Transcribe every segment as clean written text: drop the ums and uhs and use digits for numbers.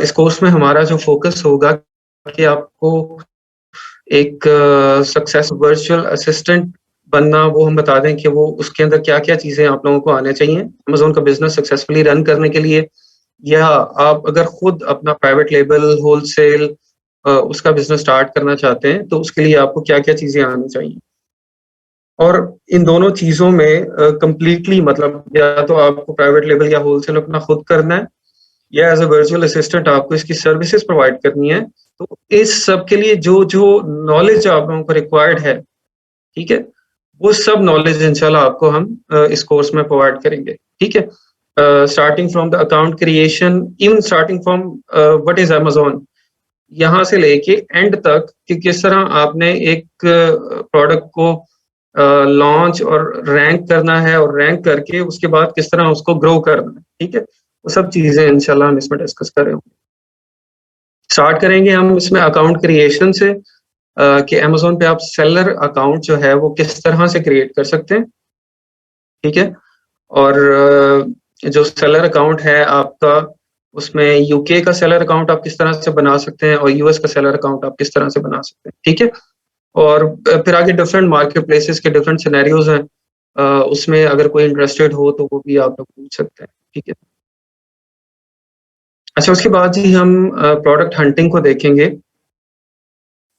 इस कोर्स में हमारा जो फोकस होगा कि आपको एक सक्सेस वर्चुअल असिस्टेंट बनना, वो हम बता दें कि वो उसके अंदर क्या-क्या चीज़ें आप लोगों को आने चाहिए अमेज़न का बिज़नेस सक्सेसफुली रन करने के लिए, या आप अगर खुद अपना प्राइवेट लेबल, होलसेल उसका बिज़नेस स्टार्ट करना चाहते हैं, तो उसके लिए आपको क्या-क्या चीज़ें आनी चाहिए। और इन दोनों चीज़ों में कंप्लीटली मतलब या तो आपको प्राइवेट लेबल या होलसेल अपना खुद करना है, या एज़ अ वर्चुअल असिस्टेंट आपको इसकी सर्विसेज़ प्रोवाइड करनी है। तो इस सब के लिए जो नॉलेज आप लोगों को रिक्वायर्ड है, ठीक है? वो सब नॉलेज इंशाल्लाह आपको हम इस कोर्स में प्रोवाइड करेंगे, ठीक है? Starting from the account creation, even starting from what is Amazon, यहाँ से लेके एंड तक कि किस तरह आपने एक प्रोडक्ट को लॉन्च और रैंक करना है, और रैंक करके उसके बाद किस तरह उसको ग्रो करना है, ठीक है? वो सब चीज़ें इंशाल्लाह हम इसमें डिस्कस कर रहे होंगे। स्टार्ट करेंगे हम इसमें अकाउंट क्रिएशन से, कि अमेज़न पे आप सेलर अकाउंट जो है वो किस तरह से क्रिएट कर सकते हैं, ठीक है? और जो सेलर अकाउंट है आपका, उसमें यूके का सेलर अकाउंट आप किस तरह से बना सकते हैं, और यूएस का सेलर अकाउंट आप किस तरह से बना सकते हैं, ठीक है? और फिर आगे डिफरेंट मार्केट प्लेसेस के डिफरेंट सिनेरियोज़ हैं, उसमें अगर कोई इंटरेस्टेड हो तो वो भी आप लोग पूछ सकते हैं, ठीक है? अच्छा, उसके बाद जी हम प्रोडक्ट हंटिंग को देखेंगे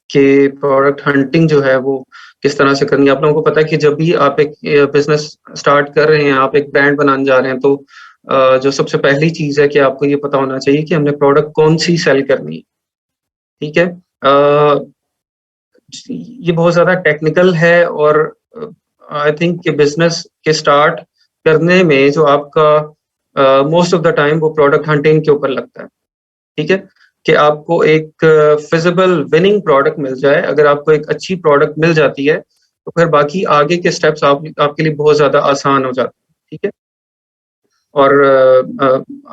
कि प्रोडक्ट हंटिंग जो है वो किस तरह से करनी है। आप लोगों को पता है कि जब भी आप एक बिज़नेस स्टार्ट कर रहे हैं, आप एक ब्रांड बनाने जा रहे हैं, तो जो सबसे पहली चीज़ है कि आपको ये पता होना चाहिए कि हमने प्रोडक्ट कौन-सी सेल करनी है, ठीक है? ये बहुत ज़्यादा टेक्निकल है, और आई थिंक कि बिज़नेस के स्टार्ट करने में जो आपका मोस्ट ऑफ द टाइम वो प्रोडक्ट हंटिंग के ऊपर लगता है, ठीक है? कि आपको एक फिज़िबल विनिंग प्रोडक्ट मिल जाए। अगर आपको एक अच्छी प्रोडक्ट मिल जाती है, तो फिर बाकी आगे के स्टेप्स आपके लिए बहुत ज़्यादा आसान हो जाते हैं, ठीक है? और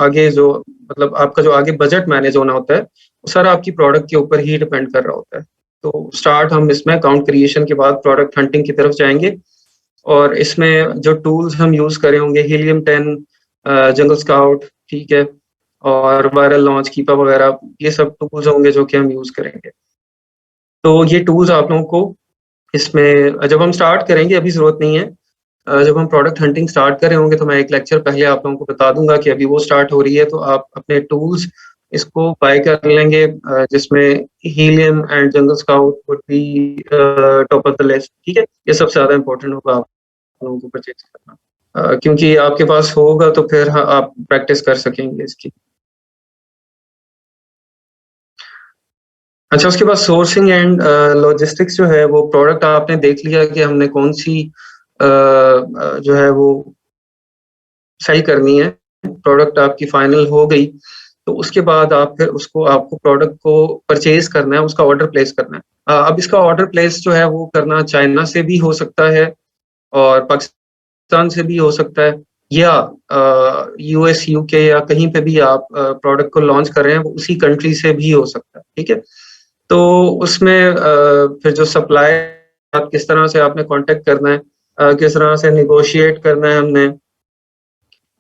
आगे जो मतलब आपका जो आगे बजट मैनेज होना होता है, वो सारा आपकी प्रोडक्ट के ऊपर ही डिपेंड कर रहा होता है। तो स्टार्ट हम इसमें अकाउंट क्रिएशन के बाद प्रोडक्ट हंटिंग की तरफ जाएँगे, और इसमें जो टूल्स हम यूज़ कर रहे होंगे, हीलियम 10, जंगल स्काउट, ठीक है? और वायरल लॉन्च, कीपा वगैरह, ये सब टूल्स होंगे जो कि हम यूज़ करेंगे। तो ये टूल्स आप लोगों को इसमें जब हम स्टार्ट करेंगे, अभी ज़रूरत नहीं है। जब हम प्रोडक्ट हंटिंग स्टार्ट कर रहे होंगे, तो मैं एक लेक्चर पहले आप लोगों को बता दूँगा कि अभी वो स्टार्ट हो रही है, तो आप अपने टूल्स इसको बाय कर लेंगे, जिसमें helium and jungle scout would be top of the list, ठीक है? ये सबसे ज़्यादा इम्पोर्टेंट होगा आप लोगों को परचेज़ करना। क्योंकि आपके पास होगा तो फिर आप प्रैक्टिस कर सकेंगे इसकी। अच्छा, उसके बाद सोर्सिंग एंड लॉजिस्टिक्स जो है, वो प्रोडक्ट आपने देख लिया कि हमने कौन-सी जो है वो सेल करनी है, प्रोडक्ट आपकी फाइनल हो गई, तो उसके बाद आप फिर उसको आपको प्रोडक्ट को परचेज़ करना है, उसका ऑर्डर प्लेस करना है। अब इसका ऑर्डर प्लेस जो है वो करना चाइना से भी हो सकता है, और पाकिस्तान से भी हो सकता है, या यूएस, यूके या कहीं पे भी आप प्रोडक्ट को लॉन्च कर रहे हैं, वो उसी कंट्री से भी हो सकता है, ठीक है? तो उसमें फिर जो सप्लाई, आप किस तरह से आपने कॉन्टैक्ट करना है, किस तरह से नेगोशिएट करना है हमने,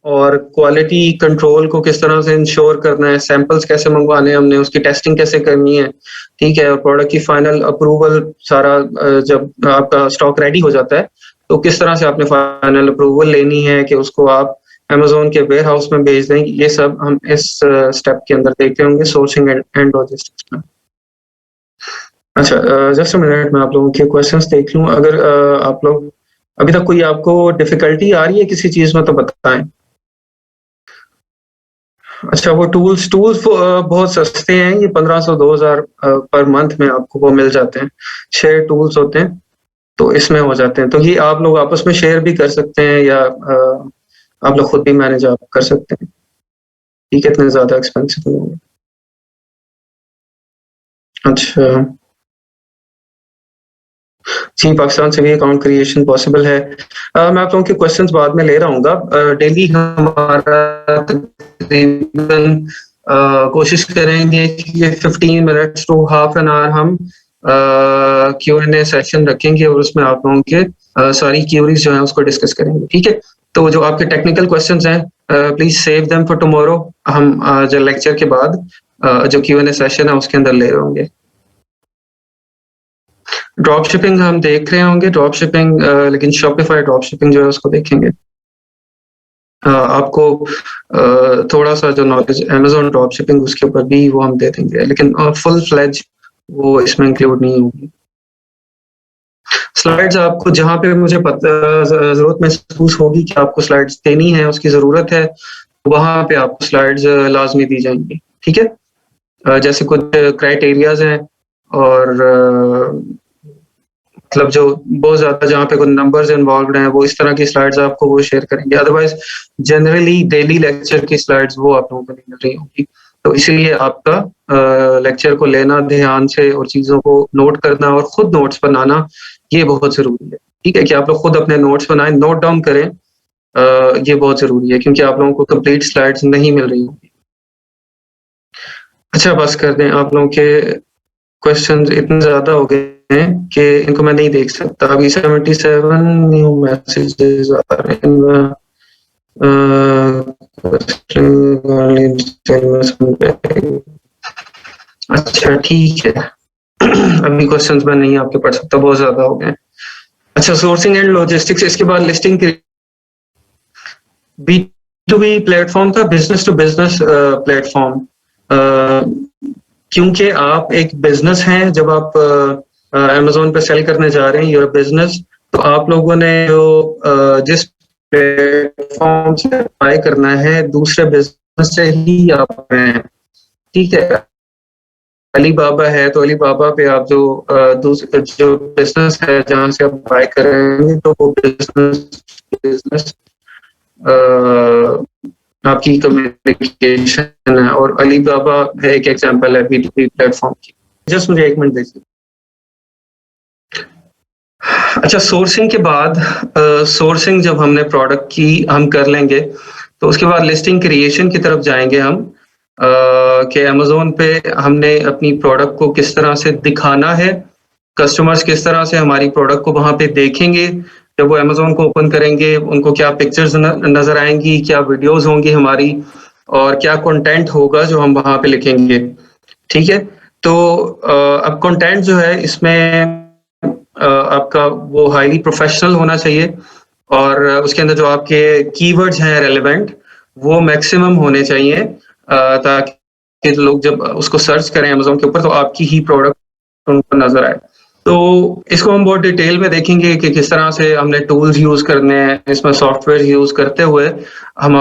और क्वालिटी कंट्रोल को किस तरह से इंश्योर करना है, सैंपल्स कैसे मंगवाने हैं हमने, उसकी टेस्टिंग कैसे करनी है, ठीक है? और प्रोडक्ट की फाइनल अप्रूवल सारा, जब आपका स्टॉक रेडी हो जाता है, तो किस तरह से आपने फाइनल अप्रूवल लेनी है कि उसको आप अमेज़न के वेयरहाउस में भेज दें। ये सब हम इस स्टेप के अंदर देखते होंगे, सोर्सिंग एंड लॉजिस्टिक्स में। अच्छा, जस्ट अ मिनट, मैं आप लोगों के क्वेश्चंस देख लूँ। अगर आप लोग अभी तक कोई आपको डिफ़िकल्टी आ रही है किसी चीज़ में, तो बताएँ। अच्छा, वो टूल्स बहुत सस्ते हैं, ये 1500-2000 पर मंथ में आपको वो मिल जाते हैं। शेयर टूल्स होते हैं, तो इसमें हो जाते हैं। तो ये आप लोग आपस में शेयर भी कर सकते हैं, या आप लोग खुद भी मैनेज आप कर सकते हैं। ये कितने ज़्यादा एक्सपेंसिव नहीं होंगे। अच्छा। जी, पाकिस्तान से भी अकाउंट क्रिएशन पॉसिबल है। मैं आप लोगों के क्वेश्चंस बाद में ले रहा हूँगा। डेली हमारा तकरीबन कोशिश करेंगे कि 15 minutes to half an hour हम Q&A सेशन रखेंगे, और उसमें आप लोगों के सारी क्यूरीज जो हैं उसको डिस्कस करेंगे, ठीक है? तो जो आपके टेक्निकल क्वेश्चंस हैं, please save them for tomorrow. हम आज लेक्चर के बाद जो Q&A सेशन है उसके अंदर ले रहे होंगे। ड्रॉप शिपिंग हम देख रहे होंगे, ड्रॉप शिपिंग, लेकिन शॉपिफाई ड्रॉप शिपिंग जो है उसको देखेंगे। आपको थोड़ा-सा जो नॉलेज अमेज़न ड्रॉप शिपिंग उसके ऊपर भी वो हम दे देंगे, लेकिन फुल फ्लेज वो इसमें इंक्लूड नहीं होगी। स्लाइड्स आपको जहाँ पे मुझे पता ज़रूरत महसूस होगी कि आपको स्लाइड्स देनी है, उसकी ज़रूरत है, वहाँ पे आपको स्लाइड्स लाज़मी दी जाएँगी, ठीक है? जैसे कुछ क्राइटेरियाज़ हैं और मतलब जो बहुत ज़्यादा जहाँ पे कुछ नंबर्स इन्वॉल्व्ड हैं, वो इस तरह की स्लाइड्स आपको वो शेयर करेंगे। अदरवाइज़ जनरली डेली लेक्चर की स्लाइड्स वो आप लोगों को नहीं मिल रही होंगी। तो इसीलिए आपका लेक्चर को लेना ध्यान से और चीज़ों को नोट करना और खुद नोट्स बनाना, ये बहुत ज़रूरी है। ठीक है? कि आप लोग खुद अपने नोट्स बनाएँ, नोट डाउन करें। ये बहुत ज़रूरी है क्योंकि आप लोगों को कंप्लीट स्लाइड्स नहीं मिल रही होंगी। अच्छा बस कर दें, आप लोगों के क्वेश्चंस इतने ज़्यादा हो गए हैं कि इनको मैं नहीं देख सकता। अभी 77 न्यू मैसेजेस आ रहे हैं। अच्छा ठीक है। अभी क्वेश्चंस मैं नहीं आपके पढ़ सकता, बहुत ज़्यादा हो गए। अच्छा, सोर्सिंग एंड लॉजिस्टिक्स, इसके बाद लिस्टिंग B2B प्लेटफॉर्म था, बिजनेस टू बिजनेस प्लेटफॉर्म। क्योंकि आप एक बिजनेस हैं, जब आप अमेज़न पे सेल करने जा रहे हैं, योर बिजनेस, तो आप लोगों ने जो जिस प्लेटफॉर्म से बाय करना है, दूसरे बिजनेस से ही आप हैं, ठीक है? अलीबाबा है तो अलीबाबा पे आप जो जो बिजनेस है जहाँ से आप बाय करेंगे, तो वो बिजनेस आपकी कम्युनिकेशन है, और अलीबाबा है एक एग्जांपल है B2B प्लेटफॉर्म की। जस्ट मुझे 1 मिनट दीजिए। अच्छा, सोर्सिंग के बाद सोर्सिंग जब हमने प्रोडक्ट की हम कर लेंगे, तो उसके बाद लिस्टिंग क्रिएशन की तरफ जाएंगे हम, कि अमेज़न पे हमने अपनी प्रोडक्ट को किस तरह से दिखाना है, कस्टमर्स किस तरह से हमारी प्रोडक्ट को वहाँ पे देखेंगे, जब वो अमेज़न को ओपन करेंगे, उनको क्या पिक्चर्स नज़र आएँगी, क्या वीडियोज़ होंगी हमारी, और क्या कंटेंट होगा जो हम वहाँ पे लिखेंगे, ठीक है? तो अब कंटेंट जो है इसमें आपका वो हाईली प्रोफेशनल होना चाहिए, और उसके अंदर जो आपके कीवर्ड्स हैं रेलेवेंट, वो मैक्सिमम होने चाहिए, ताकि लोग जब उसको सर्च करें अमेज़न के ऊपर, तो आपकी ही प्रोडक्ट उनको नज़र आए। तो इसको हम बहुत डिटेल में देखेंगे कि किस तरह से हमने टूल्स यूज़ करने हैं, इसमें सॉफ्टवेयर यूज़ करते हुए हम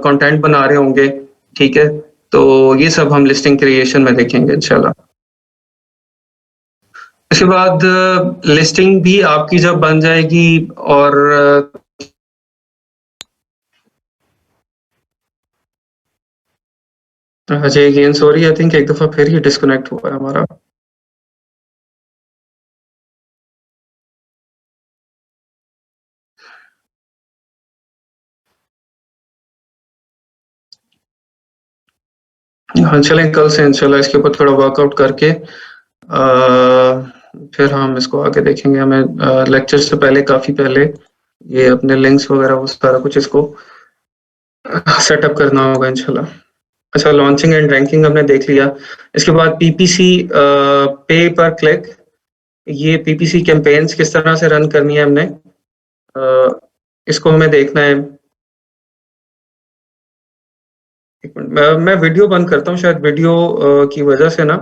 कंटेंट बना रहे होंगे, ठीक है? तो ये सब हम लिस्टिंग क्रिएशन में देखेंगे इंशाल्लाह। इसके बाद लिस्टिंग भी आपकी जब बन जाएगी, और Ajay again sorry, I think एक दफ़ा फिर ये डिस्कनेक्ट हुआ है हमारा। हाँ, चलें कल से इंशाल्लाह इसके ऊपर थोड़ा वर्कआउट करके फिर हम इसको आगे देखेंगे। हमें लेक्चर से पहले, काफ़ी पहले, ये अपने लिंक्स वगैरह वो सारा कुछ इसको सेटअप करना होगा इंशाल्लाह। अच्छा, लॉन्चिंग एंड रैंकिंग हमने देख लिया। इसके बाद पीपीसी पे पर क्लिक, ये पीपीसी कैंपेन्स किस तरह से रन करनी है हमने, इसको हमें देखना है। एक मिनट, मैं वीडियो बंद करता हूँ, शायद वीडियो की वजह से ना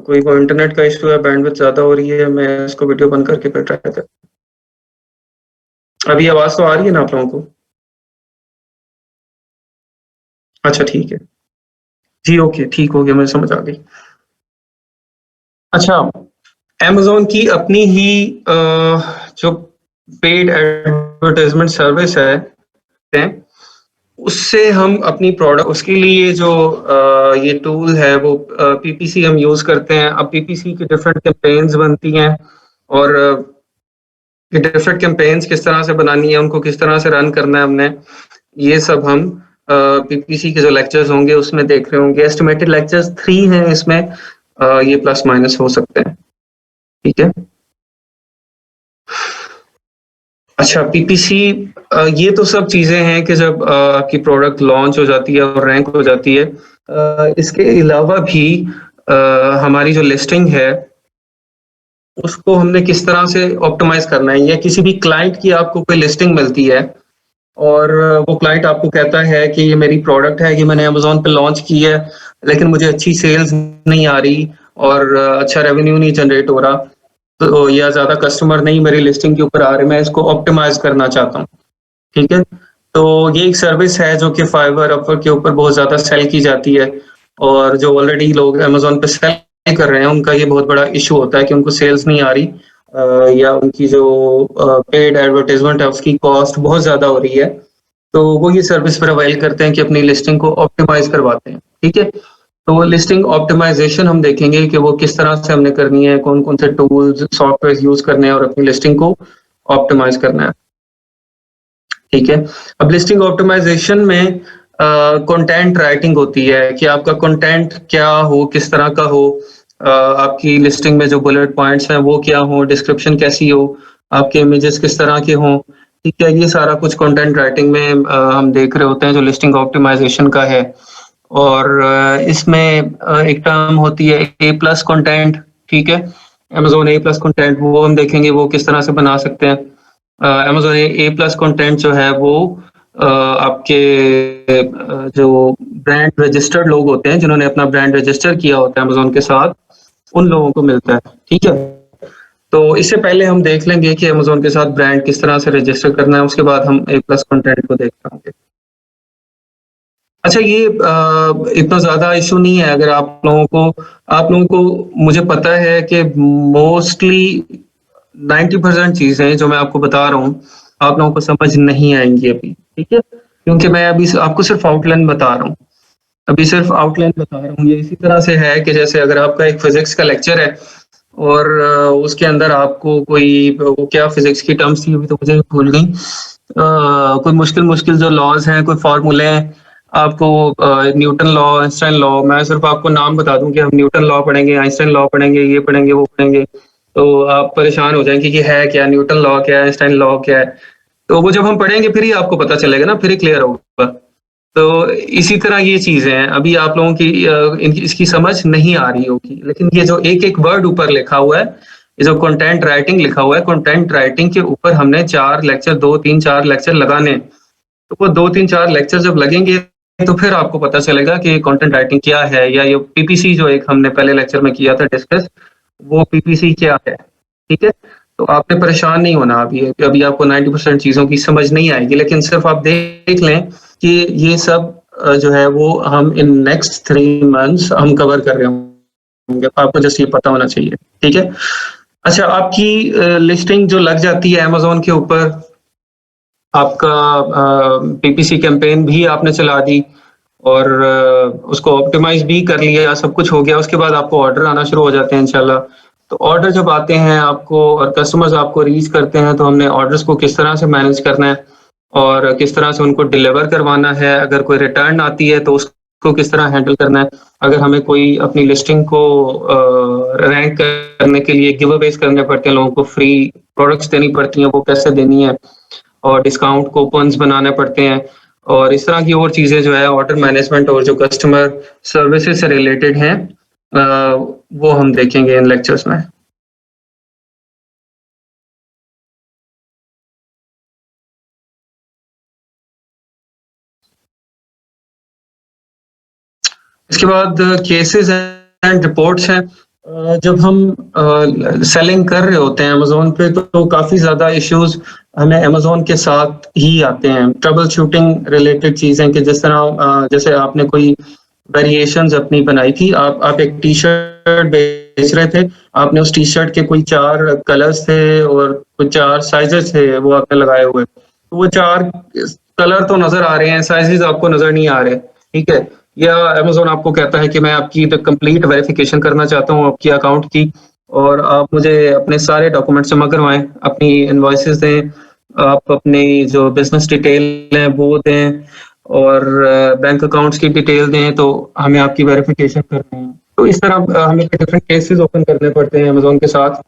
कोई वो इंटरनेट का इशू है, बैंडविड्थ ज़्यादा हो रही है। मैं इसको वीडियो बंद करके फिर ट्राई करता हूँ। अभी आवाज़ तो आ रही है ना आप लोगों को? अच्छा ठीक है। जी ओके, ठीक हो गया, मुझे समझ आ गई। अच्छा, अमेज़न की अपनी ही जो पेड एडवर्टाइज़मेंट सर्विस है, उससे हम अपनी प्रोडक्ट, उसके लिए जो ये टूल है वो पीपीसी हम यूज़ करते हैं। अब पीपीसी की डिफरेंट कैंपेन्स बनती हैं, और ये डिफरेंट कैंपेन्स किस तरह से बनानी है, उनको किस तरह से रन करना है हमने, ये सब हम पीपीसी के जो लेक्चर्स होंगे उसमें देख रहे होंगे। एस्टिमेटेड लेक्चर्स 3 हैं इसमें, ये प्लस माइनस हो सकते हैं, ठीक है? अच्छा, पीपीसी, ये तो सब चीज़ें हैं कि जब आपकी प्रोडक्ट लॉन्च हो जाती है और रैंक हो जाती है, इसके अलावा भी अ, हमारी जो लिस्टिंग है, उसको हमने किस तरह से ऑप्टिमाइज़ करना है, या किसी भी क्लाइंट की आपको कोई लिस्टिंग मिलती है और वो क्लाइंट आपको कहता है कि ये मेरी प्रोडक्ट है, ये मैंने अमेज़न पे लॉन्च की है, लेकिन मुझे अच्छी सेल्स नहीं आ रही और अच्छा रेवेन्यू नहीं जनरेट हो रहा, तो या ज़्यादा कस्टमर नहीं मेरी लिस्टिंग के ऊपर आ रहे, मैं इसको ऑप्टिमाइज़ करना चाहता हूँ, ठीक है? तो ये एक सर्विस है जो कि फाइवर, अपवर्क के ऊपर बहुत ज़्यादा सेल की जाती है और जो ऑलरेडी लोग अमेज़न पे सेल कर रहे हैं, उनका ये बहुत बड़ा इश्यू होता है कि उनको सेल्स नहीं आ रही, या उनकी जो पेड एडवर्टाइज़मेंट है, उसकी कॉस्ट बहुत ज़्यादा हो रही है। तो वो ये सर्विस प्रोवाइड करते हैं कि अपनी लिस्टिंग को ऑप्टिमाइज़ करवाते हैं, ठीक है? तो लिस्टिंग ऑप्टिमाइज़ेशन हम देखेंगे कि वो किस तरह से हमने करनी है, कौन-कौन से टूल्स, सॉफ्टवेयर्स यूज़ करने हैं और अपनी लिस्टिंग को ऑप्टिमाइज़ करना है, ठीक है? अब लिस्टिंग ऑप्टिमाइज़ेशन में कंटेंट राइटिंग होती है कि आपका कंटेंट क्या हो, किस तरह का हो, आपकी लिस्टिंग में जो बुलेट पॉइंट्स हैं वो क्या हो, डिस्क्रिप्शन कैसी हो, आपके इमेजेस किस तरह के हों, ठीक है? ये सारा कुछ कंटेंट राइटिंग में हम देख रहे होते हैं जो लिस्टिंग ऑप्टिमाइज़ेशन का है। और इसमें एक टर्म होती है ए प्लस कंटेंट, ठीक है? अमेज़न ए प्लस कंटेंट वो हम देखेंगे वो किस तरह से बना सकते हैं। अमेज़न ए प्लस कंटेंट जो है वो आपके जो ब्रांड रजिस्टर्ड लोग होते हैं, जिन्होंने अपना ब्रांड रजिस्टर किया होता है अमेज़न के साथ, उन लोगों को मिलता है, ठीक है? तो इससे पहले हम देख लेंगे कि अमेज़न के साथ ब्रांड किस तरह से रजिस्टर करना है, उसके बाद हम ए प्लस कंटेंट को देख पाएँगे। अच्छा, ये इतना ज़्यादा इश्यू नहीं है अगर आप लोगों को मुझे पता है कि मोस्टली 90% चीज़ें जो मैं आपको बता रहा हूँ, आप लोगों को समझ नहीं आएँगी अभी, ठीक है? क्योंकि मैं अभी आपको सिर्फ़ आउटलाइन बता रहा हूँ। अभी सिर्फ़ आउटलाइन बता रहा हूँ। ये इसी तरह से है कि जैसे अगर आपका एक फ़िज़िक्स का लेक्चर है और उसके अंदर आपको कोई वो क्या फ़िज़िक्स की टर्म्स थी, अभी तो मुझे भूल गई। कोई मुश्किल-मुश्किल जो लॉज़ हैं, कोई फ़ॉर्मूले हैं, आपको न्यूटन लॉ, आइंस्टाइन लॉ, मैं सिर्फ़ आपको नाम बता दूँ कि हम न्यूटन लॉ पढ़ेंगे, आइंस्टाइन लॉ पढ़ेंगे, ये पढ़ेंगे, वो पढ़ेंगे, तो आप परेशान हो जाएँगे कि है क्या, न्यूटन लॉ क्या है, आइंस्टाइन लॉ क्या है? तो वो जब हम पढ़ेंगे फिर ही आपको पता चलेगा ना, फिर ही क्लियर होगा। तो इसी तरह ये चीज़ें हैं, अभी आप लोगों की इनकी इसकी समझ नहीं आ रही होगी, लेकिन ये जो एक-एक वर्ड ऊपर लिखा हुआ है, ये जो कंटेंट राइटिंग लिखा हुआ है, कंटेंट राइटिंग के ऊपर हमने 4 लेक्चर 2, 3, 4 लेक्चर लगाने हैं। तो वो 2, 3, 4 लेक्चर जब लगेंगे, तो फिर आपको पता चलेगा कि कंटेंट राइटिंग क्या है, या ये पीपीसी जो एक हमने पहले लेक्चर में किया था डिस्कस, वो पीपीसी क्या है, ठीक है? तो आपने परेशान नहीं होना अभी, अभी आपको 90% चीज़ों की समझ नहीं आएगी, लेकिन सिर्फ़ आप देख लें कि ये सब जो है वो हम इन नेक्स्ट 3 मंथ्स हम कवर कर रहे होंगे। आपको जस्ट ये पता होना चाहिए, ठीक है? अच्छा, आपकी लिस्टिंग जो लग जाती है अमेज़न के ऊपर, आपका पीपीसी कैंपेन भी आपने चला दी और उसको ऑप्टिमाइज़ भी कर लिया, सब कुछ हो गया, उसके बाद आपको ऑर्डर आना शुरू हो जाते हैं इंशाल्लाह। तो ऑर्डर जब आते हैं आपको और कस्टमर्स आपको रीच करते हैं, तो हमने ऑर्डर्स को किस तरह से मैनेज करना है और किस तरह से उनको डिलीवर करवाना है, अगर कोई रिटर्न आती है तो उसको किस तरह हैंडल करना है, अगर हमें कोई अपनी लिस्टिंग को रैंक करने के लिए गिव अवेज़ करने पड़ते हैं, लोगों को फ्री प्रोडक्ट्स देनी पड़ती हैं, वो कैसे देनी है और डिस्काउंट कूपन्स बनाने पड़ते हैं और इस तरह की और चीज़ें जो है ऑर्डर मैनेजमेंट और जो कस्टमर सर्विसेज से रिलेटेड हैं, वो हम देखेंगे इन लेक्चर्स में। इसके बाद केसेस एंड रिपोर्ट्स हैं। जब हम सेलिंग कर रहे होते हैं अमेज़न पे, तो काफ़ी ज़्यादा इश्यूज़ हमें अमेज़न के साथ ही आते हैं। ट्रबल शूटिंग रिलेटेड चीज़ें कि जिस तरह जैसे आपने कोई वेरिएशंस अपनी बनाई थी, आप एक टी-शर्ट बेच रहे थे, आपने उस टी-शर्ट के कोई 4 कलर्स थे और कुछ 4 साइज़ेज़ थे वो आपने लगाए हुए। तो वो 4 कलर तो नज़र आ रहे हैं, साइज़ेज़ आपको नज़र नहीं आ रहे, ठीक है? या अमेज़न आपको कहता है कि मैं आपकी द कंप्लीट वेरिफिकेशन करना चाहता हूँ आपकी अकाउंट की और आप मुझे अपने सारे डॉक्यूमेंट जमा करवाएँ, अपनी इनवॉइसेज़ दें, आप अपनी जो बिज़नेस डिटेल है वो दें और बैंक अकाउंट्स की डिटेल दें, तो हमें आपकी वेरिफिकेशन करनी है। तो इस तरह हमें डिफरेंट केसेज़ ओपन करने पड़ते हैं अमेज़न के साथ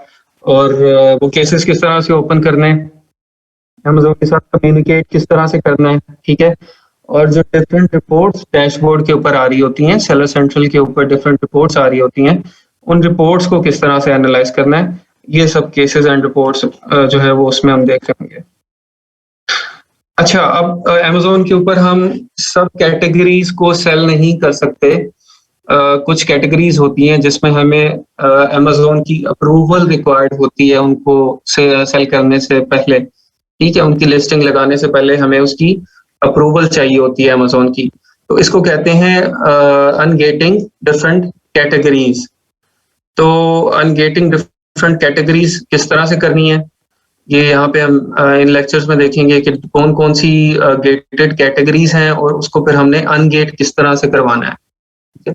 और वो केसेज़ किस तरह से ओपन करने हैं, अमेज़न के साथ कम्युनिकेट किस तरह से करना है, ठीक है? और जो डिफरेंट रिपोर्ट्स डैशबोर्ड के ऊपर आ रही होती हैं, सेलर सेंट्रल के ऊपर डिफरेंट रिपोर्ट्स आ रही होती हैं, उन रिपोर्ट्स को किस तरह से एनालाइज करना है, ये सब केसेस एंड रिपोर्ट्स जो है वो उसमें हम देख लेंगे। अच्छा, अब अमेज़न के ऊपर हम सब कैटेगरीज़ को सेल नहीं कर सकते। कुछ कैटेगरीज़ होती हैं जिसमें हमें अमेज़न की अप्रूवल रिक्वायर्ड होती है उनको सेल करने से पहले, ठीक है? उनकी लिस्टिंग लगाने से पहले हमें उसकी अप्रूवल चाहिए होती है अमेज़न की। तो इसको कहते हैं अनगेटिंग डिफरेंट कैटेगरीज़। तो अनगेटिंग डिफरेंट कैटेगरीज़ किस तरह से करनी है? ये यहाँ पे हम इन लेक्चर्स में देखेंगे कि कौन-कौन सी गेटेड कैटेगरीज़ हैं और उसको फिर हमने अनगेट किस तरह से करवाना है। ठीक है?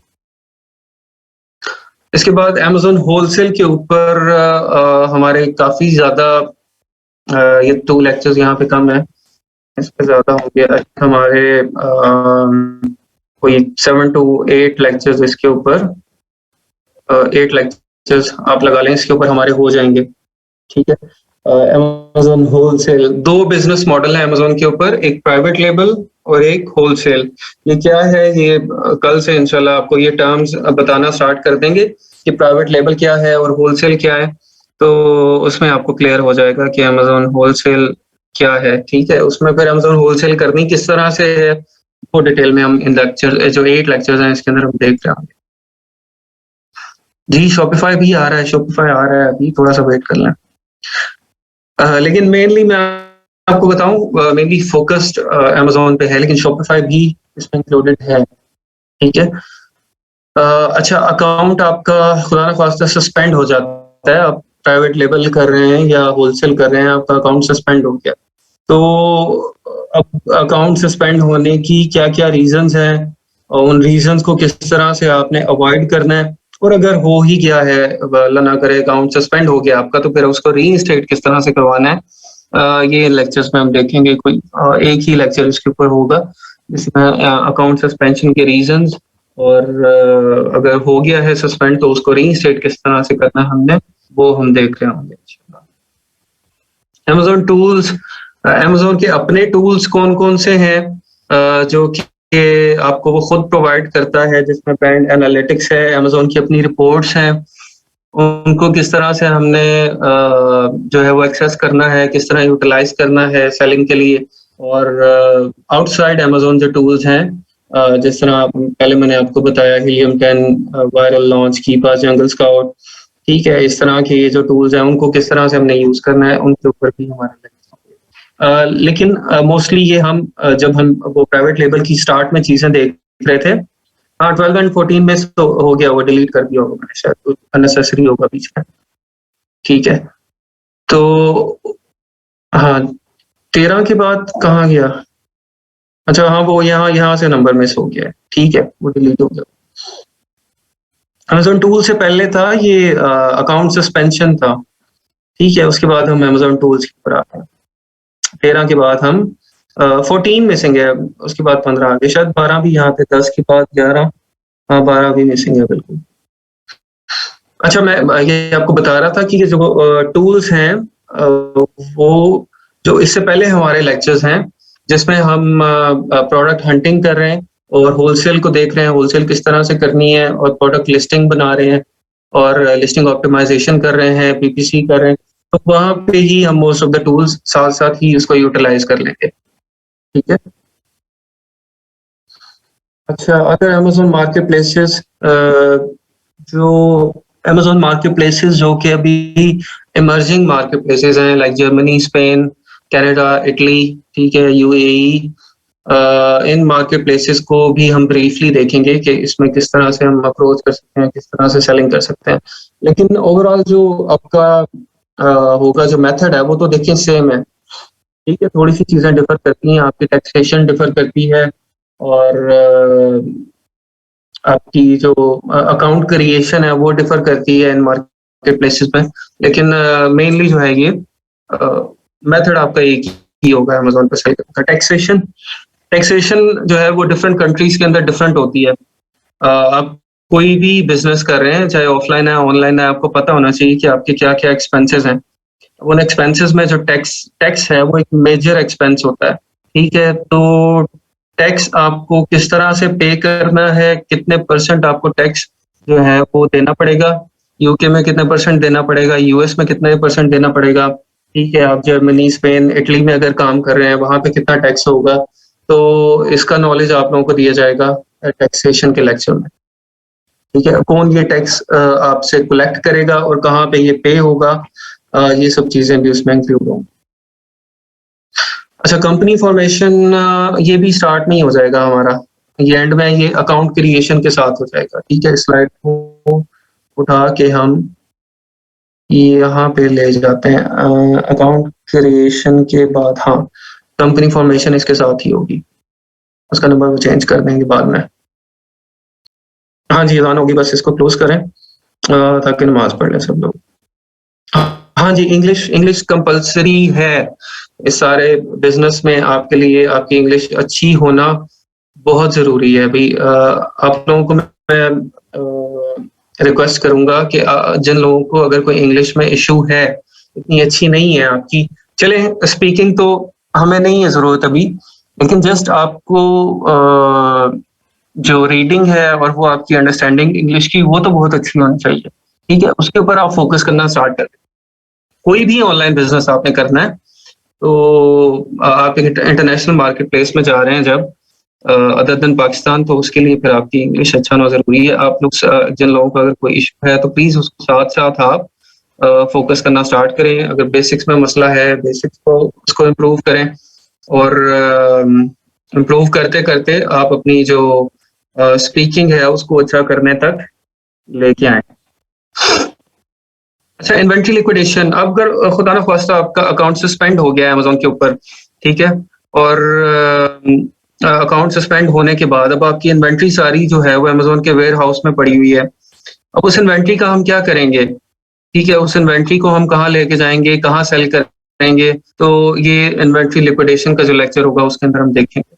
इसके बाद अमेज़न होलसेल के ऊपर हमारे काफ़ी ज़्यादा ये 2 लेक्चर्स यहाँ पे कम है, इस पे ज़्यादा होंगे हमारे कोई 7 टू 8 लेक्चर्स इसके ऊपर 8 लेक्चर्स आप लगा लें, इसके ऊपर हमारे हो जाएँगे, ठीक है? अमेज़न होलसेल 2 बिज़नेस मॉडल हैं अमेज़न के ऊपर, एक प्राइवेट लेबल और एक होलसेल। ये क्या है? ये कल से इंशाल्लाह आपको ये टर्म्स बताना स्टार्ट कर देंगे कि प्राइवेट लेबल क्या है और होलसेल क्या है। तो उसमें आपको क्लियर हो जाएगा कि अमेज़न होलसेल क्या है, ठीक है? उसमें फिर अमेज़न होलसेल करनी किस तरह से है, वो डिटेल में हम इन लेक्चर जो 8 लेक्चर्स हैं इसके अंदर हम देख रहे होंगे। जी, शॉपिफ़ाई भी आ रहा है, शॉपिफ़ाई आ रहा है अभी, थोड़ा-सा वेट कर लें। लेकिन मेनली मैं आपको बताऊँ मेनली फ़ोकस्ड अमेज़न पे है, लेकिन शॉपिफ़ाई भी इसमें इंक्लूडेड है, ठीक है? अच्छा, अकाउंट आपका खुदा ना ख़ास्ता सस्पेंड हो जाता है, आप प्राइवेट लेबल कर रहे हैं या होलसेल कर रहे हैं, आपका अकाउंट सस्पेंड हो गया। तो अब अकाउंट सस्पेंड होने की क्या-क्या रीज़न्स हैं और उन रीज़न्स को किस तरह से आपने अवॉइड करना है और अगर हो ही गया है, अल्लाह ना करे अकाउंट सस्पेंड हो गया आपका, तो फिर उसको रीइंस्टेट किस तरह से करवाना है, ये लेक्चर्स में हम देखेंगे। कोई एक ही लेक्चर इसके ऊपर होगा, जिसमें अकाउंट सस्पेंशन के रीज़न्स और अगर हो गया है सस्पेंड तो उसको रीइंस्टेट किस तरह से करना है हमने, वो हम देख रहे होंगे इंशाल्लाह। अमेज़न टूल्स अमेज़न के अपने टूल्स कौन-कौन से हैं जो कि आपको वो खुद प्रोवाइड करता है, जिसमें ब्रांड एनालिटिक्स है, अमेज़न की अपनी रिपोर्ट्स हैं, उनको किस तरह से हमने जो है वो एक्सेस करना है, किस तरह यूटिलाइज़ करना है सेलिंग के लिए और आउटसाइड अमेज़न जो टूल्स हैं जिस तरह पहले मैंने आपको बताया helium 10 viral launch, keepa, jungle scout, ठीक है? इस तरह के ये जो टूल्स हैं, उनको किस तरह से हमने यूज़ करना है, उनके ऊपर भी हमारा लेकिन मोस्टली ये हम जब हम वो प्राइवेट लेबल की स्टार्ट में चीज़ें देख रहे थे, हाँ 12 एंड 14 में तो हो गया, वो डिलीट कर दिया होगा मैंने शायद, कुछ अननेसेसरी होगा बीच में, ठीक है? तो हाँ, 13 के बाद कहाँ गया? अच्छा हाँ, वो यहाँ से नंबर मिस हो गया है, ठीक है, वो डिलीट हो गया। अमेज़न टूल से पहले था ये अकाउंट सस्पेंशन था, ठीक है? उसके बाद हम अमेज़न टूल्स के ऊपर आ गए। 13 के बाद हम 14 मिसिंग है, उसके बाद 15 आ गए, शायद 12 भी यहाँ पे 10 के बाद 11, हाँ 12 भी मिसिंग है बिल्कुल। अच्छा, मैं ये आपको बता रहा था कि ये जो टूल्स हैं वो जो इससे पहले हमारे लेक्चर्स हैं, जिसमें हम प्रोडक्ट हंटिंग कर रहे हैं और होलसेल को देख रहे हैं, होलसेल किस तरह से करनी है और प्रोडक्ट लिस्टिंग बना रहे हैं और लिस्टिंग ऑप्टिमाइज़ेशन कर रहे हैं, पीपीसी कर रहे हैं, तो वहाँ पे ही हम मोस्ट ऑफ द टूल्स साथ-साथ ही उसको यूटिलाइज़ कर लेंगे, ठीक है? अच्छा, अदर अमेज़न मार्केटप्लेसेस जो अमेज़न मार्केटप्लेसेस जो कि अभी इमर्जिंग मार्केटप्लेसेस हैं like Germany, Spain, Canada, Italy, ठीक है, यूएई इन मार्केटप्लेसेस को भी हम ब्रीफली देखेंगे कि इसमें किस तरह से हम अप्रोच कर सकते हैं, किस तरह से सेलिंग कर सकते हैं। लेकिन ओवरऑल जो आपका होगा जो मेथड है वो तो देखिए सेम है, ठीक है? थोड़ी-सी चीज़ें डिफर करती हैं, आपकी टैक्सेशन डिफर करती है और आपकी जो अकाउंट क्रिएशन है वो डिफर करती है इन मार्केट प्लेसेस में, लेकिन मेनली जो है ये मेथड आपका एक ही होगा अमेज़न पे सेल करने का। टैक्सेशन टैक्सेशन जो है वो डिफरेंट कंट्रीज़ के अंदर डिफरेंट होती है। आप कोई भी बिज़नेस कर रहे हैं, चाहे ऑफलाइन है, ऑनलाइन है, आपको पता होना चाहिए कि आपके क्या-क्या एक्सपेंसेस हैं। उन एक्सपेंसेस में जो टैक्स टैक्स है वो एक मेजर एक्सपेंस होता है, ठीक है? तो टैक्स आपको किस तरह से पे करना है, कितने % आपको टैक्स जो है वो देना पड़ेगा, यूके में कितने % देना पड़ेगा, यूएस में कितने % देना पड़ेगा, ठीक है? आप जर्मनी, स्पेन, इटली में अगर काम कर रहे हैं, वहाँ पे कितना टैक्स होगा, तो इसका नॉलेज आप लोगों को दिया जाएगा टैक्सेशन के लेक्चर में, ठीक है? कौन ये टैक्स आपसे कलेक्ट करेगा और कहाँ पे ये पे होगा, ये सब चीज़ें भी उसमें इंक्लूड होंगी। अच्छा, कंपनी फॉर्मेशन ये भी स्टार्ट नहीं हो जाएगा हमारा, ये एंड में ये अकाउंट क्रिएशन के साथ हो जाएगा, ठीक है? स्लाइड को उठा के हम यहाँ पे ले जाते हैं, अकाउंट क्रिएशन के बाद हाँ, कंपनी फॉर्मेशन इसके साथ ही होगी, उसका नंबर वो चेंज कर देंगे बाद में। हाँ जी, अज़ान होगी, बस इसको क्लोज करें ताकि नमाज पढ़ लें सब लोग। हाँ जी, इंग्लिश कंपल्सरी है इस सारे बिजनेस में, आपके लिए आपकी इंग्लिश अच्छी होना बहुत जरूरी है भाई। आप लोगों को मैं रिक्वेस्ट करूंगा कि जिन लोगों को अगर कोई इंग्लिश में इशू है, इतनी अच्छी नहीं है आपकी, चले स्पीकिंग तो हमें नहीं है जरूरत अभी, लेकिन जस्ट आपको जो रीडिंग है और वो आपकी अंडरस्टैंडिंग इंग्लिश की वो तो बहुत अच्छी होनी चाहिए, ठीक है? उसके ऊपर आप फोकस करना स्टार्ट करें। कोई भी ऑनलाइन बिजनेस आपने करना है तो आप इंटरनेशनल मार्केट प्लेस में जा रहे हैं जब अदर देन पाकिस्तान, तो उसके लिए फिर आपकी इंग्लिश अच्छा होना जरूरी है। आप लोग जिन लोगों का अगर कोई इशू है तो प्लीज उसको साथ साथ आप फोकस करना स्टार्ट करें। अगर बेसिक्स में मसला है, बेसिक्स को उसको इम्प्रूव करें और इम्प्रूव करते करते आप अपनी जो स्पीकिंग है उसको अच्छा करने तक लेके आए। अच्छा, इन्वेंट्री लिक्विडेशन, अब अगर खुदा ना ख्वास्ता आपका अकाउंट सस्पेंड हो गया है अमेजोन के ऊपर, ठीक है, और अकाउंट सस्पेंड होने के बाद अब आपकी इन्वेंट्री सारी जो है वो अमेजोन के वेयर हाउस में पड़ी हुई है। अब उस इन्वेंट्री का हम क्या करेंगे, ठीक है? उस इन्वेंट्री को हम कहाँ लेके जाएंगे, कहाँ सेल करेंगे, तो ये इन्वेंट्री लिक्विडेशन का जो लेक्चर होगा उसके अंदर हम देखेंगे।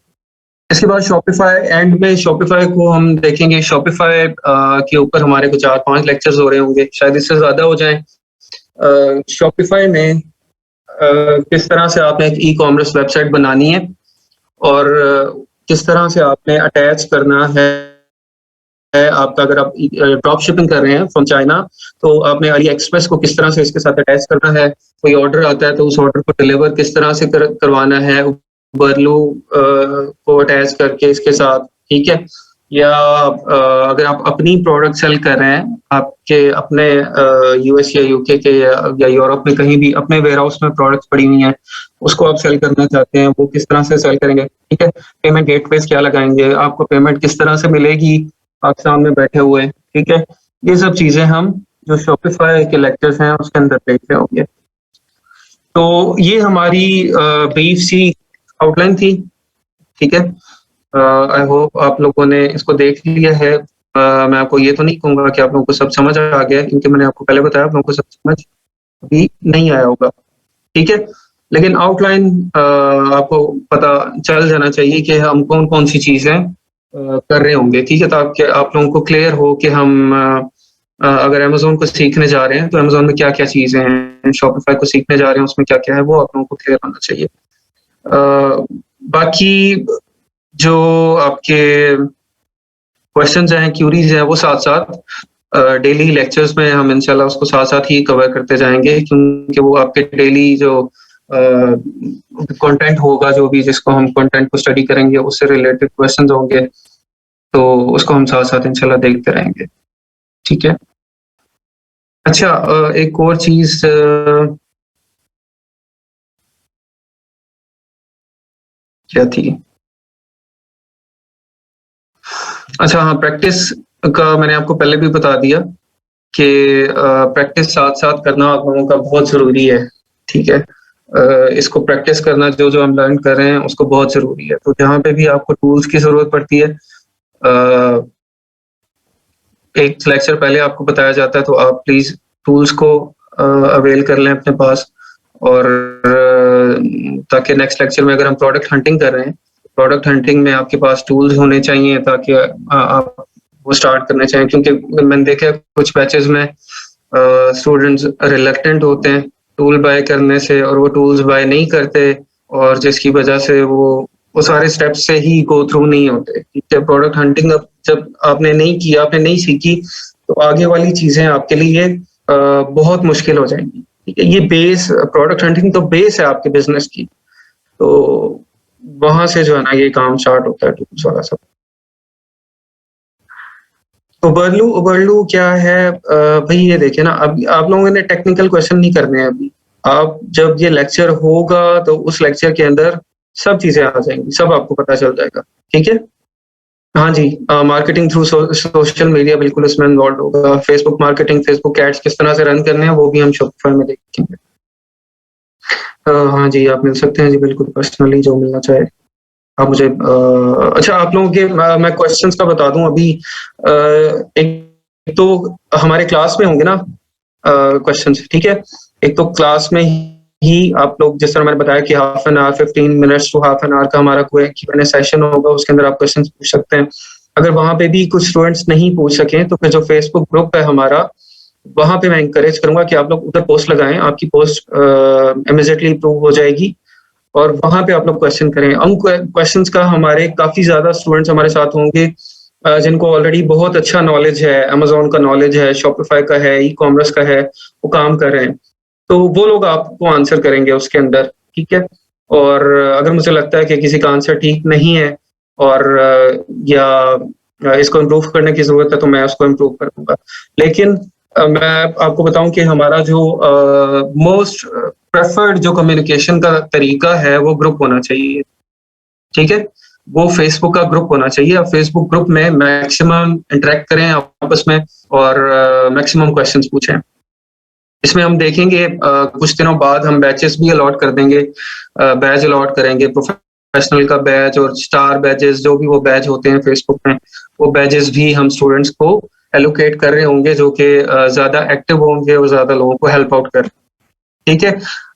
इसके बाद शॉपिफाई, एंड में शॉपिफाई को हम देखेंगे। शॉपिफाई के ऊपर हमारे को 4-5 लेक्चर्स हो रहे होंगे, शायद इससे ज्यादा हो जाए। शॉपिफाई में किस तरह से आपने एक ई कॉमर्स वेबसाइट बनानी है और किस तरह से आपने अटैच करना है आपका, अगर आप ड्रॉप शिपिंग कर रहे हैं फ्रॉम चाइना तो आपने अली एक्सप्रेस को किस तरह से इसके साथ अटैच करना है। कोई ऑर्डर आता है तो उस ऑर्डर को डिलीवर किस तरह से करवाना है, बर्लू को अटैच करके इसके साथ, ठीक है? या अगर आप अपनी प्रोडक्ट सेल कर रहे हैं, आपके अपने यूएस या यूके के या यूरोप में कहीं भी अपने वेयर हाउस में प्रोडक्ट्स पड़ी हुई हैं, उसको आप सेल करना चाहते हैं, वो किस तरह से सेल करेंगे, ठीक है? पेमेंट गेटवेज क्या लगाएंगे, आपको पेमेंट किस तरह से मिलेगी पाकिस्तान में बैठे हुए, ठीक है? ये सब चीजें हम जो शॉपिफाई के लेक्चर्स हैं उसके अंदर देख रहे होंगे। तो ये हमारी ब्रीफ सी आउटलाइन थी, ठीक है? आई होप आप लोगों ने इसको देख लिया है। मैं आपको ये तो नहीं कहूंगा कि आप लोगों को सब समझ आ गया, क्योंकि मैंने आपको पहले बताया आप लोगों को सब समझ भी नहीं आया होगा, ठीक है? लेकिन आउटलाइन आपको पता चल जाना चाहिए कि हम कौन कौन सी चीजें कर रहे होंगे, ठीक है? ताकि आप लोगों को क्लियर हो कि हम अगर अमेजोन को सीखने जा रहे हैं तो अमेजोन में क्या क्या चीजें हैं, शॉपिफाई को सीखने जा रहे हैं उसमें क्या क्या है, वो आप लोगों को क्लियर होना चाहिए। बाकी जो आपके क्वेश्चंस हैं, क्यूरीज हैं, वो साथ साथ डेली लेक्चर्स में हम इंशाल्लाह उसको साथ साथ ही कवर करते जाएंगे, क्योंकि वो आपके डेली जो कंटेंट होगा, जो भी जिसको हम कंटेंट को स्टडी करेंगे उससे रिलेटेड क्वेश्चंस होंगे, तो उसको हम साथ साथ इंशाल्लाह देखते रहेंगे, ठीक है? अच्छा, एक और चीज क्या थी? अच्छा हाँ, प्रैक्टिस का मैंने आपको पहले भी बता दिया कि प्रैक्टिस साथ साथ करना आप लोगों का बहुत जरूरी है, ठीक है? इसको प्रैक्टिस करना, जो जो हम लर्न कर रहे हैं उसको बहुत जरूरी है। तो जहाँ पे भी आपको टूल्स की जरूरत पड़ती है, एक लेक्चर पहले आपको बताया जाता है, तो आप प्लीज टूल्स को अवेल कर लें अपने पास, और ताकि नेक्स्ट लेक्चर में अगर हम प्रोडक्ट हंटिंग कर रहे हैं, प्रोडक्ट हंटिंग में आपके पास टूल्स होने चाहिए ताकि आप वो स्टार्ट करना चाहिए। क्योंकि मैंने देखा कुछ बैचेस में स्टूडेंट्स रिलक्टेंट होते हैं टूल बाय करने से, और वो टूल्स बाय नहीं करते, और जिसकी वजह से वो वो सारे स्टेप्स से ही गो थ्रू नहीं होते, ठीक है? प्रोडक्ट हंटिंग अब जब आपने नहीं किया, आपने नहीं सीखी, तो आगे वाली चीज़ें आपके लिए बहुत मुश्किल हो जाएँगी, ठीक है? ये बेस प्रोडक्ट हंटिंग तो बेस है आपके बिज़नेस की, तो वहाँ से जो है ना ये काम स्टार्ट होता है टूल्स वाला सब। उबरलू क्या है भई ये देखिए ना अभी आप लोगों ने टेक्निकल क्वेश्चन नहीं करने हैं अभी। आप जब ये लेक्चर होगा तो उस लेक्चर के अंदर सब चीज़ें आ जाएँगी, सब आपको पता चल जाएगा, ठीक है? हाँ जी, मार्केटिंग थ्रू सोशल मीडिया बिल्कुल इसमें इन्वॉल्व होगा। फेसबुक मार्केटिंग, फेसबुक एड्स किस तरह से रन करने हैं वो भी हम शॉपिफाई में देखेंगे। हाँ जी, आप मिल सकते हैं जी बिल्कुल पर्सनली जो मिलना चाहे। आप मुझे अच्छा आप लोगों के मैं क्वेश्चंस का बता दूँ अभी एक तो हमारे क्लास में होंगे ना क्वेश्चंस, ठीक है? एक तो क्लास में ही आप लोग जिस तरह मैंने बताया कि half an hour 15 minutes to half an hour का हमारा कोई Q&A सेशन होगा, उसके अंदर आप क्वेश्चंस पूछ सकते हैं। अगर वहाँ पे भी कुछ स्टूडेंट्स नहीं पूछ सके तो फिर जो फेसबुक ग्रुप है हमारा, वहाँ पे मैं एनकरेज करूँगा कि आप लोग उधर पोस्ट लगाएँ, आपकी पोस्ट इमीडिएटली अप्रूव हो जाएगी और वहाँ पे आप लोग क्वेश्चन करें। उन क्वेश्चंस का हमारे काफ़ी ज़्यादा स्टूडेंट्स हमारे साथ होंगे जिनको ऑलरेडी बहुत अच्छा नॉलेज है, अमेज़न का नॉलेज है, शॉपिफाई का है, ई-कॉमर्स का है, वो काम कर रहे हैं। तो वो लोग आपको आंसर करेंगे उसके अंदर, ठीक है? और अगर मुझे लगता है कि किसी का आंसर ठीक नहीं है और या इसको इम्प्रूव करने की ज़रूरत है तो मैं उसको इम्प्रूव कर दूँगा। लेकिन मैं आपको बताऊँ कि हमारा जो मोस्ट प्रेफर्ड जो कम्युनिकेशन का तरीका है वो ग्रुप होना चाहिए, ठीक है? वो फेसबुक का ग्रुप होना चाहिए। आप फेसबुक ग्रुप में मैक्सिमम इंटरैक्ट करें आपस में और मैक्सिमम क्वेश्चंस पूछें। इसमें हम देखेंगे कुछ दिनों बाद हम बैचेस भी अलॉट कर देंगे, बैच अलॉट करेंगे, प्रोफेशनल का बैच और स्टार बैचेस जो भी वो बैच होते हैं फेसबुक में, वो बैचेस भी हम स्टूडेंट्स को एलोकेट कर रहे होंगे जो कि ज़्यादा एक्टिव होंगे और ज़्यादा लोगों को हेल्प आउट कर ठीक है?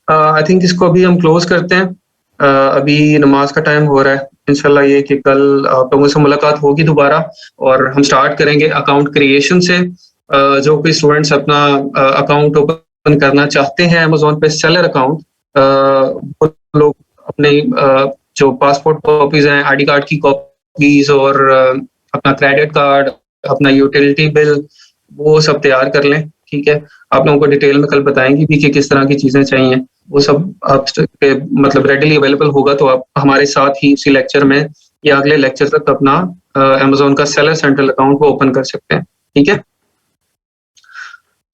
आई थिंक इसको अभी हम क्लोज़ करते हैं। अभी नमाज़ का टाइम हो रहा है। इंशाल्लाह ये कि कल आप लोगों से मुलाकात होगी दोबारा और हम स्टार्ट करेंगे अकाउंट क्रिएशन से। जो कोई स्टूडेंट्स अपना अकाउंट ओपन करना चाहते हैं अमेज़न पे सेलर अकाउंट वो लोग अपने जो पासपोर्ट कॉपीज़ हैं, आईडी कार्ड की कॉपीज़ और अपना क्रेडिट कार्ड, अपना यूटिलिटी बिल वो सब तैयार कर लें, ठीक है? आप लोगों को डिटेल में कल बताएँगे भी कि किस तरह की चीज़ें चाहिए। वो सब आप पे मतलब रेडिली अवेलेबल होगा तो आप हमारे साथ ही उसी लेक्चर में या अगले लेक्चर तक अपना अमेज़न का सेलर सेंट्रल अकाउंट को ओपन कर सकते हैं, ठीक है?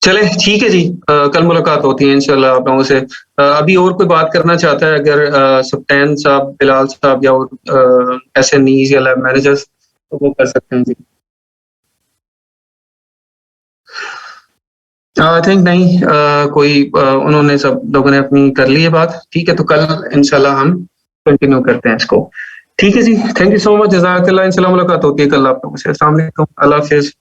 चलें ठीक है जी कल मुलाकात होती है इंशाल्लाह आप लोगों से। अभी और कोई बात करना चाहता है अगर सुल्तान साहब, बिलाल साहब या और एसएमईज़ या लैब मैनेजर्स तो वो कर सकते हैं जी। आई थिंक नहीं कोई उन्होंने सब लोगों ने अपनी कर ली है बात, ठीक है? तो कल इंशाल्लाह हम कंटिन्यू करते हैं इसको। ठीक है जी, थैंक यू सो मच, जज़ाकल्लाह इंशाल्लाह मुलाकात होती है कल आप लोगों से। अस्सलाम वालेकुम, अल्लाह हाफ़िज़।